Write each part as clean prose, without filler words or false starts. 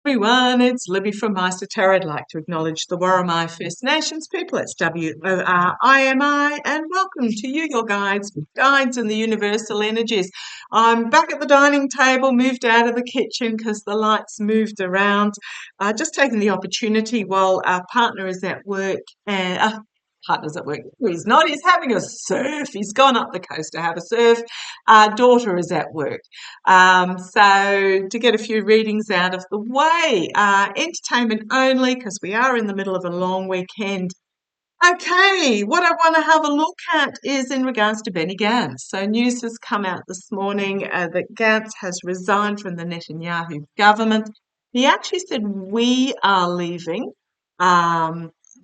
Everyone, it's Libby from maighstirtarot. I'd like to acknowledge the Worimi First Nations people. It's WORIMI, and welcome to you, your guides, in the universal energies. I'm back at the dining table, moved out of the kitchen because the lights moved around. Just taking the opportunity while our partner is at work and partner's at work. He's not. He's having a surf. He's gone up the coast to have a surf. Daughter is at work. So to get a few readings out of the way, entertainment only because we are in the middle of a long weekend. Okay, what I want to have a look at is in regards to Benny Gantz. So news has come out this morning that Gantz has resigned from the Netanyahu government. He actually said, "We are leaving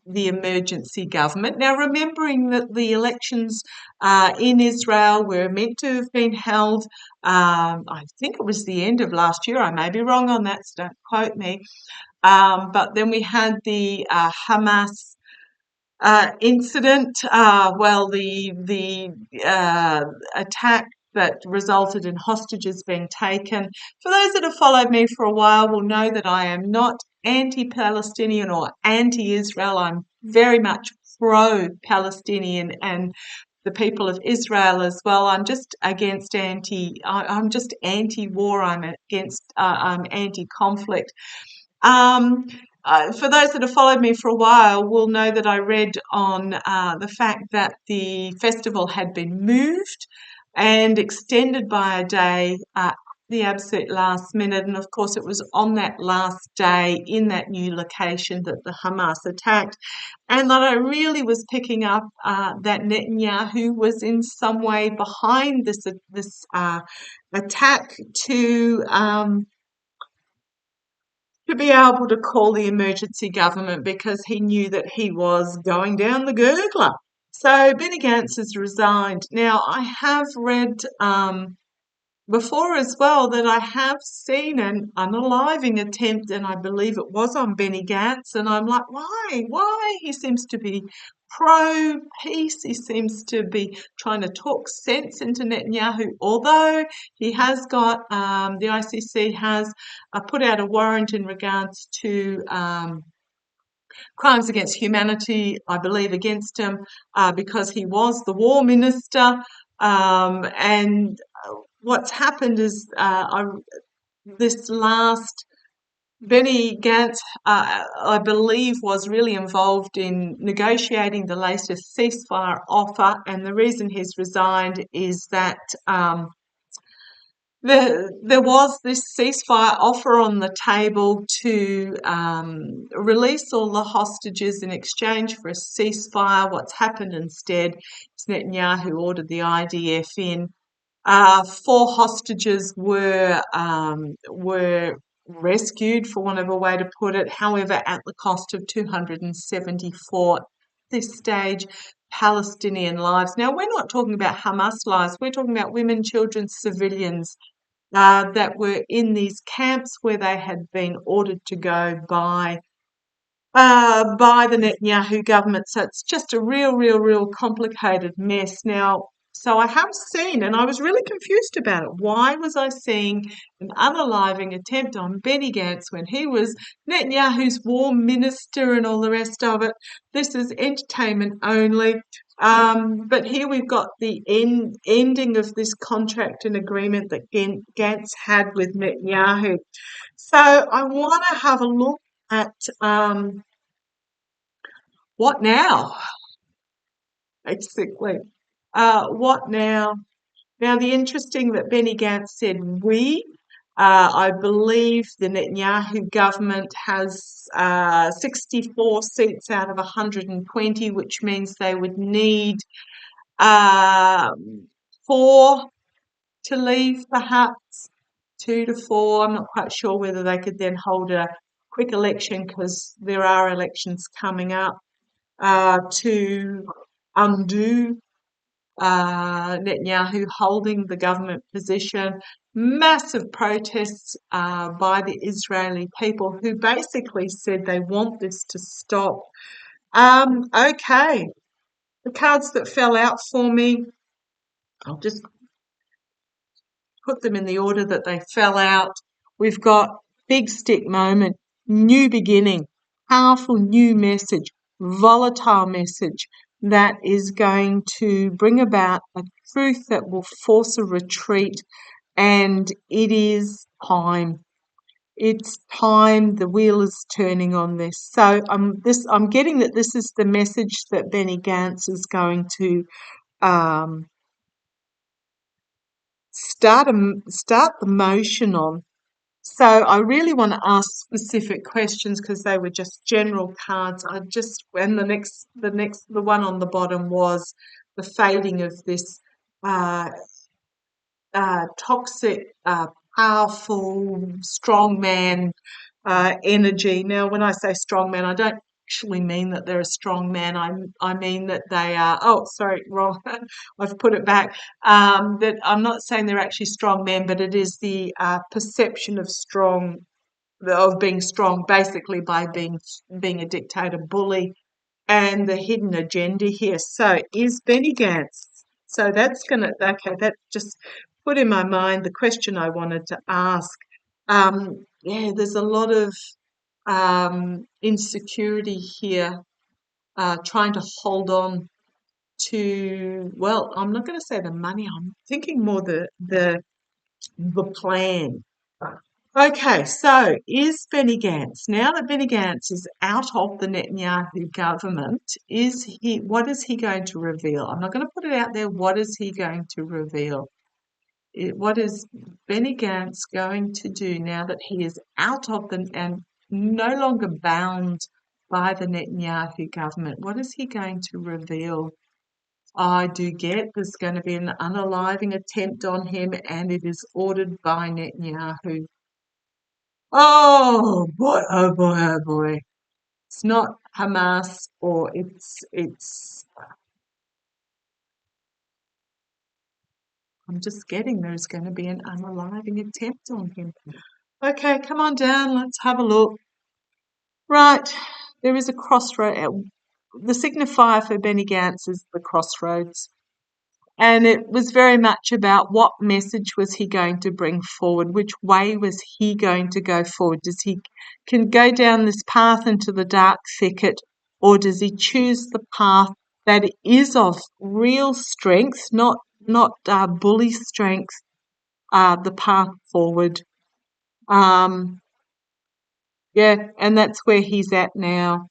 the emergency government." Now, remembering that the elections in Israel were meant to have been held, I think it was the end of last year. I may be wrong on that, so don't quote me. But then we had the Hamas incident, the attack that resulted in hostages being taken. For those that have followed me for a while will know that I am not anti-Palestinian or anti-Israel. I'm very much pro-Palestinian and the people of Israel as well. I'm just I'm just anti-war. I'm anti-conflict. For those that have followed me for a while will know that I read on the fact that the festival had been moved and extended by a day at the absolute last minute. And of course, it was on that last day in that new location that the Hamas attacked. And that I really was picking up that Netanyahu was in some way behind this attack to be able to call the emergency government because he knew that he was going down the gurgler. So Benny Gantz has resigned. Now, I have read before as well that I have seen an unaliving attempt, and I believe it was on Benny Gantz, and I'm like, why? Why? He seems to be pro-peace. He seems to be trying to talk sense into Netanyahu, although he has got, the ICC has put out a warrant in regards to crimes against humanity, I believe, against him because he was the war minister. And what's happened is this last Benny Gantz, I believe, was really involved in negotiating the latest ceasefire offer, and the reason he's resigned is that there was this ceasefire offer on the table to release all the hostages in exchange for a ceasefire. What's happened instead is Netanyahu ordered the IDF in. 4 hostages were rescued, for want of a way to put it, however, at the cost of 274 at this stage Palestinian lives. Now, we're not talking about Hamas lives, we're talking about women, children, civilians that were in these camps where they had been ordered to go by the Netanyahu government. So it's just a real complicated mess. Now, so I have seen, and I was really confused about it. Why was I seeing an unaliving attempt on Benny Gantz when he was Netanyahu's war minister and all the rest of it? This is entertainment only. But here we've got the ending of this contract and agreement that Gantz had with Netanyahu. So I want to have a look at what now, basically. What now? Now, the interesting that Benny Gantz said, I believe the Netanyahu government has 64 seats out of 120, which means they would need 4 to leave, perhaps 2 to 4. I'm not quite sure whether they could then hold a quick election because there are elections coming up to undo Netanyahu holding the government position. Massive protests by the Israeli people who basically said they want this to stop. Okay, the cards that fell out for me, I'll just put them in the order that they fell out. We've got big stick moment, new beginning, powerful new message, volatile message that is going to bring about a truth that will force a retreat, and it is time. It's time. The wheel is turning on this. So I'm getting that this is the message that Benny Gantz is going to start the motion on. So I really want to ask specific questions because they were just general cards. And the one on the bottom was the fading of this uh, toxic, powerful, strong man energy. Now, when I say strong man, I don't actually mean that they're a strong man. I mean that they are. Oh, sorry, wrong. I've put it back. That I'm not saying they're actually strong men, but it is the perception of being strong, basically by being a dictator, bully, and the hidden agenda here. So is Benny Gantz. So that just put in my mind the question I wanted to ask. There's a lot of insecurity here, trying to hold on to, well, I'm not going to say the money, I'm thinking more the plan. Okay, so is Benny Gantz, now that Benny Gantz is out of the Netanyahu government, what is he going to reveal? I'm not going to put it out there. What is he going to reveal? What is Benny Gantz going to do now that he is out of and no longer bound by the Netanyahu government? What is he going to reveal? I do get there's going to be an unaliving attempt on him, and it is ordered by Netanyahu. Oh boy, oh boy, oh boy. It's not Hamas, or I'm just getting there's going to be an unaliving attempt on him. Okay, come on down, let's have a look. Right, there is a crossroad. The signifier for Benny Gantz is the crossroads. And it was very much about what message was he going to bring forward, which way was he going to go forward. Does he can go down this path into the dark thicket, or does he choose the path that is of real strength, not bully strength, the path forward? And that's where he's at now.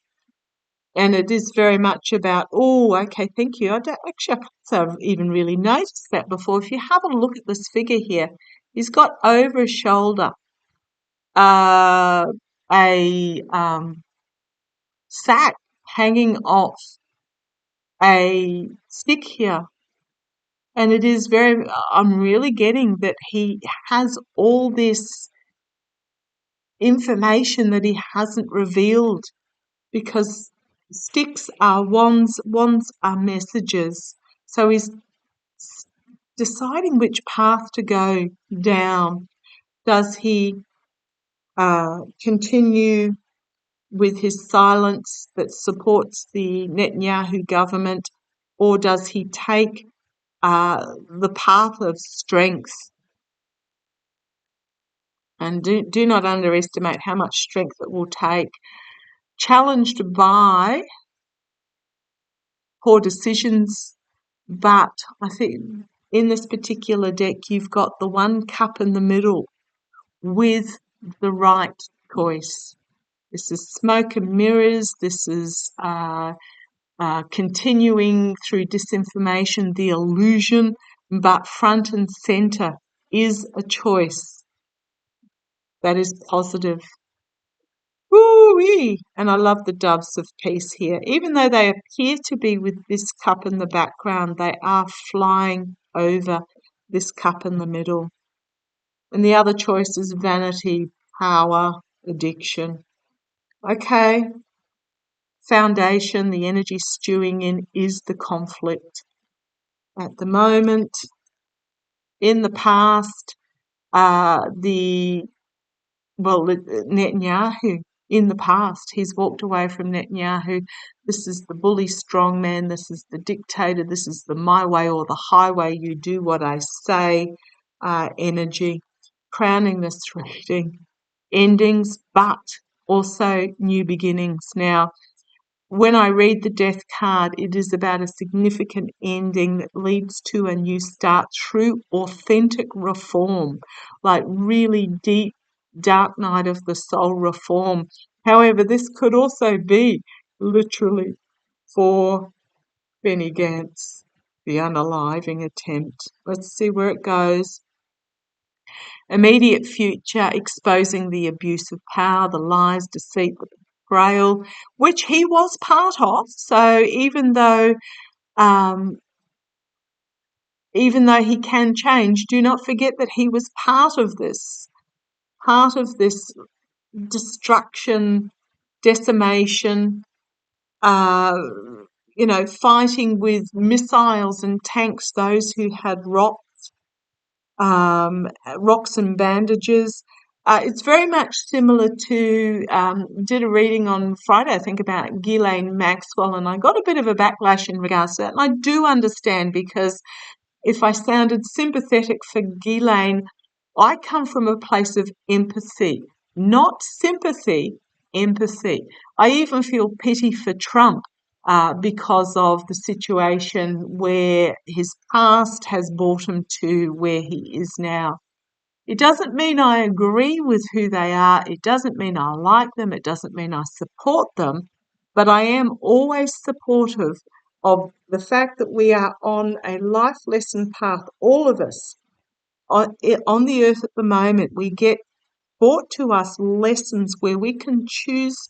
And it is very much about, oh, okay, thank you. I can't say I've even really noticed that before. If you have a look at this figure here, he's got over his shoulder a sack hanging off a stick here. And it is I'm really getting that he has all this information that he hasn't revealed, because sticks are wands are messages. So he's deciding which path to go down. Does he continue with his silence that supports the Netanyahu government, or does he take the path of strength? And do not underestimate how much strength it will take. Challenged by poor decisions, but I think in this particular deck you've got the one cup in the middle with the right choice. This is smoke and mirrors. This is continuing through disinformation, the illusion, but front and center is a choice that is positive. Woo-wee! And I love the doves of peace here. Even though they appear to be with this cup in the background, they are flying over this cup in the middle. And the other choice is vanity, power, addiction. Okay. Foundation, the energy stewing in is the conflict. At the moment, in the past, Netanyahu, in the past, he's walked away from Netanyahu. This is the bully strongman. This is the dictator. This is the my way or the highway. You do what I say energy. Crowning this reading endings, but also new beginnings. Now, when I read the Death card, it is about a significant ending that leads to a new start through authentic reform, like really deep, dark night of the soul reform. However, this could also be literally for Benny Gantz, the unaliving attempt. Let's see where it goes. Immediate future, exposing the abuse of power, the lies, deceit, the betrayal, which he was part of. So um, even though he can change, do not forget that he was part of this destruction, decimation, uh, fighting with missiles and tanks those who had rocks and bandages. It's very much similar to, did a reading on Friday, I think, about Ghislaine Maxwell, and I got a bit of a backlash in regards to that. And I do understand, because if I sounded sympathetic for Ghislaine, I come from a place of empathy, not sympathy, empathy. I even feel pity for Trump because of the situation where his past has brought him to where he is now. It doesn't mean I agree with who they are. It doesn't mean I like them. It doesn't mean I support them. But I am always supportive of the fact that we are on a life lesson path, all of us. On the earth at the moment, we get brought to us lessons where we can choose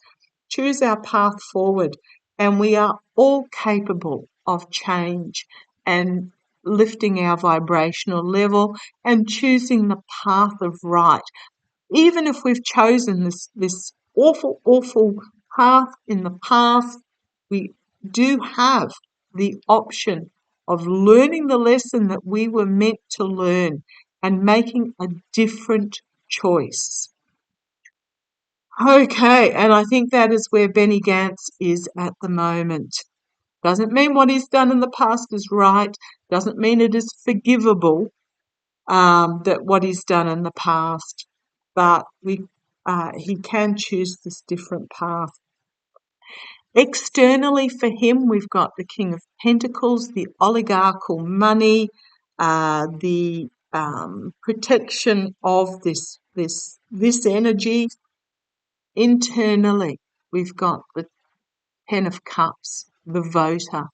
our path forward, and we are all capable of change and lifting our vibrational level and choosing the path of right. Even if we've chosen this awful path in the past, we do have the option of learning the lesson that we were meant to learn and making a different choice. Okay, and I think that is where Benny Gantz is at the moment. Doesn't mean what he's done in the past is right, doesn't mean it is forgivable, that what he's done in the past, but he can choose this different path. Externally for him, we've got the King of Pentacles, the oligarchical money, the protection of this energy. Internally, we've got the Ten of Cups, the voter.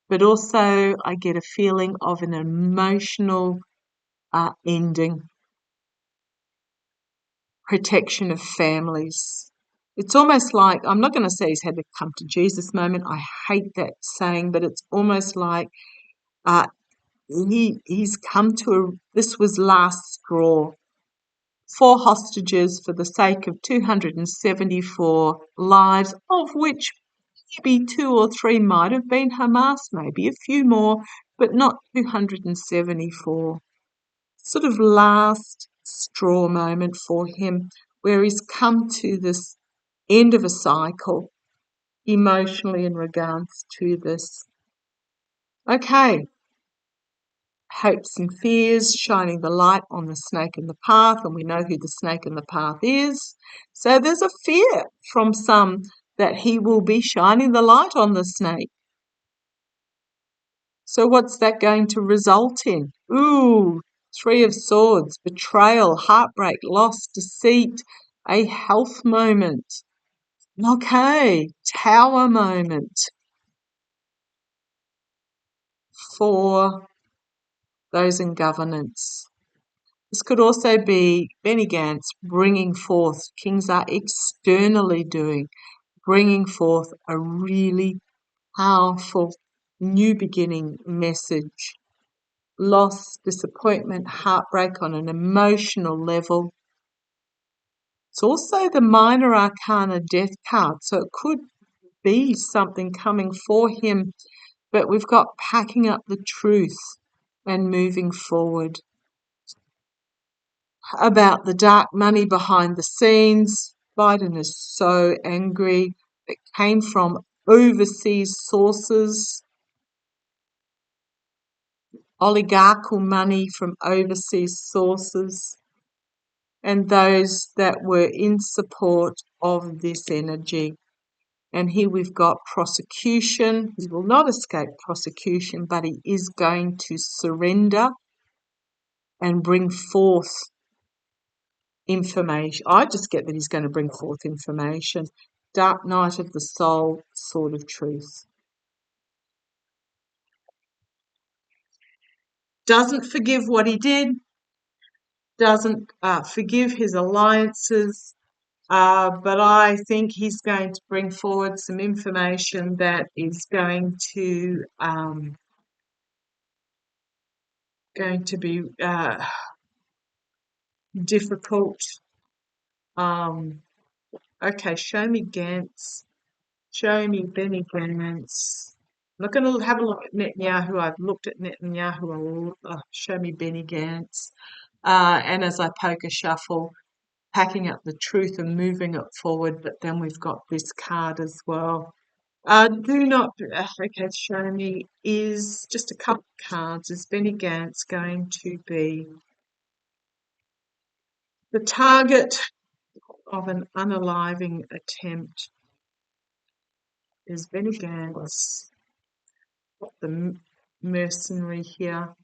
But also I get a feeling of an emotional ending, protection of families. It's almost like, I'm not going to say he's had a come to Jesus moment. I hate that saying, but it's almost like he's come to this was last straw. 4 hostages for the sake of 274 lives, of which maybe 2 or 3 might have been Hamas, maybe a few more, but not 274. Sort of last straw moment for him, where he's come to this end of a cycle emotionally in regards to this. Okay. Hopes and fears, shining the light on the snake in the path, and we know who the snake in the path is. So there's a fear from some that he will be shining the light on the snake. So what's that going to result in? Ooh, 3 of Swords, betrayal, heartbreak, loss, deceit, a health moment. Okay, Tower moment for those in governance. This could also be Benny Gantz bringing forth, kings are externally doing, bringing forth a really powerful new beginning message. Loss, disappointment, heartbreak on an emotional level. It's also the minor arcana death card, so it could be something coming for him, but we've got packing up the truth and moving forward. About the dark money behind the scenes. Biden is so angry. It came from overseas sources, oligarchical money from overseas sources. and those that were in support of this energy. And here we've got prosecution. He will not escape prosecution, but he is going to surrender and bring forth information. I just get that he's going to bring forth information. Dark night of the soul, sword of truth. Doesn't forgive what he did, doesn't forgive his alliances, but I think he's going to bring forward some information that is going to be difficult. Okay, show me Gantz. Show me Benny Gantz. I'm not going to have a look at Netanyahu. I've looked at Netanyahu. Show me Benny Gantz. And as I poker shuffle, packing up the truth and moving it forward, but then we've got this card as well. Do not, okay, show me, is just a couple of cards. Is Benny Gantz going to be the target of an unaliving attempt? Is Benny Gantz the mercenary here?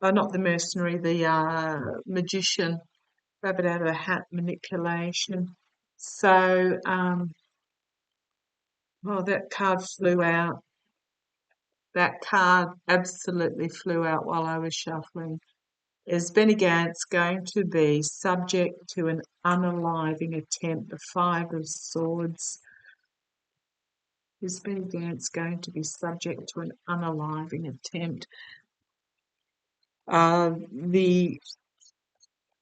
Not the mercenary, the magician, rabbit out of a hat manipulation. So, oh, that card flew out. That card absolutely flew out while I was shuffling. Is Benny Gantz going to be subject to an unaliving attempt? The Five of Swords. Is Benny Gantz going to be subject to an unaliving attempt? The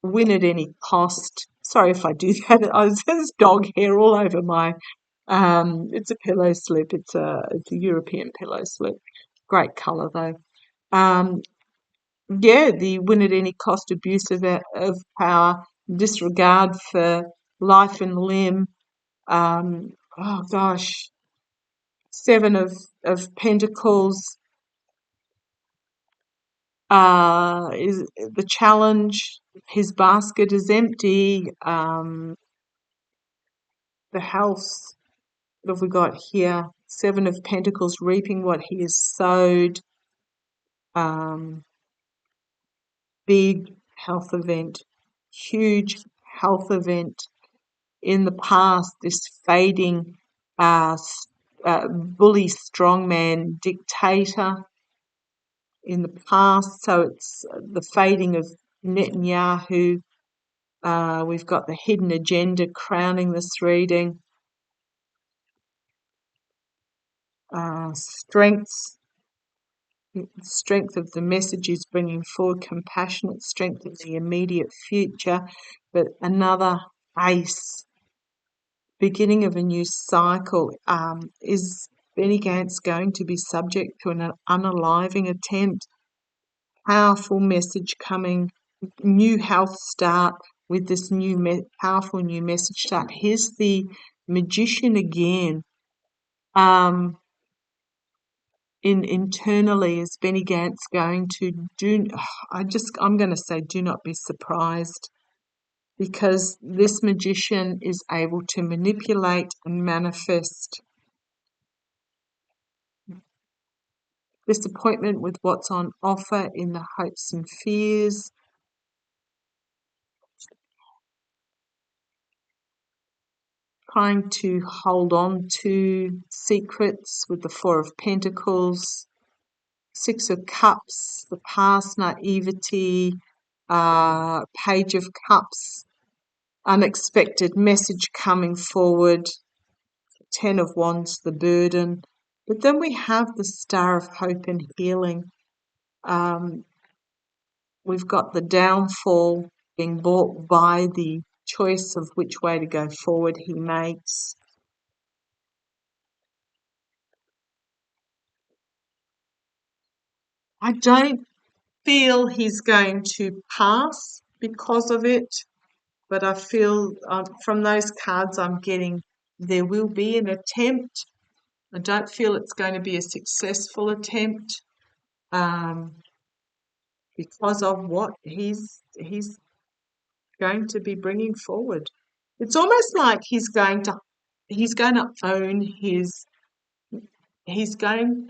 win at any cost. Sorry if I do that. There's dog hair all over my. It's a pillow slip. It's a European pillow slip. Great colour though. Yeah, the win at any cost abuse of power, disregard for life and limb. Oh gosh, Seven of Pentacles. Is the challenge? His basket is empty. The health. What have we got here? Seven of Pentacles, reaping what he has sowed. Big health event, huge health event. In the past, this fading bully strongman dictator in the past. So it's the fading of Netanyahu. We've got the hidden agenda crowning this reading. Strength of the message is bringing forward compassionate strength in the immediate future, but another ace, beginning of a new cycle. Is Benny Gantz going to be subject to an unaliving attempt? Powerful message coming, new health start with this new powerful new message start. Here's the magician again. Internally, is Benny Gantz going to do? I'm going to say, do not be surprised, because this magician is able to manipulate and manifest disappointment with what's on offer in the hopes and fears. Trying to hold on to secrets with the Four of Pentacles. Six of Cups, the past naivety. Page of Cups, unexpected message coming forward. Ten of Wands, the burden. But then we have the Star of Hope and Healing. We've got the downfall being brought by the choice of which way to go forward he makes. I don't feel he's going to pass because of it, but I feel from those cards I'm getting there will be an attempt. I don't feel it's going to be a successful attempt because of what he's going to be bringing forward. It's almost like he's going to own he's going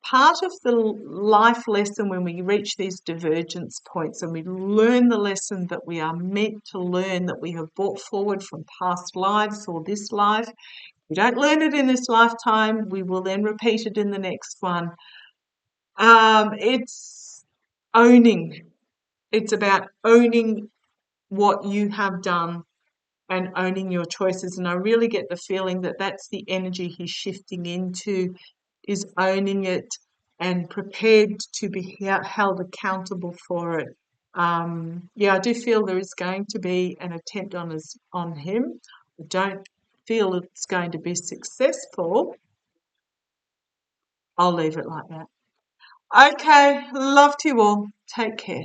part of the life lesson when we reach these divergence points and we learn the lesson that we are meant to learn, that we have brought forward from past lives or this life. If we don't learn it in this lifetime, we will then repeat it in the next one. It's owning. It's about owning what you have done and owning your choices. And I really get the feeling that that's the energy he's shifting into, is owning it and prepared to be held accountable for it. I do feel there is going to be an attempt on him. I don't feel it's going to be successful. I'll leave it like that. Okay, love to you all. Take care.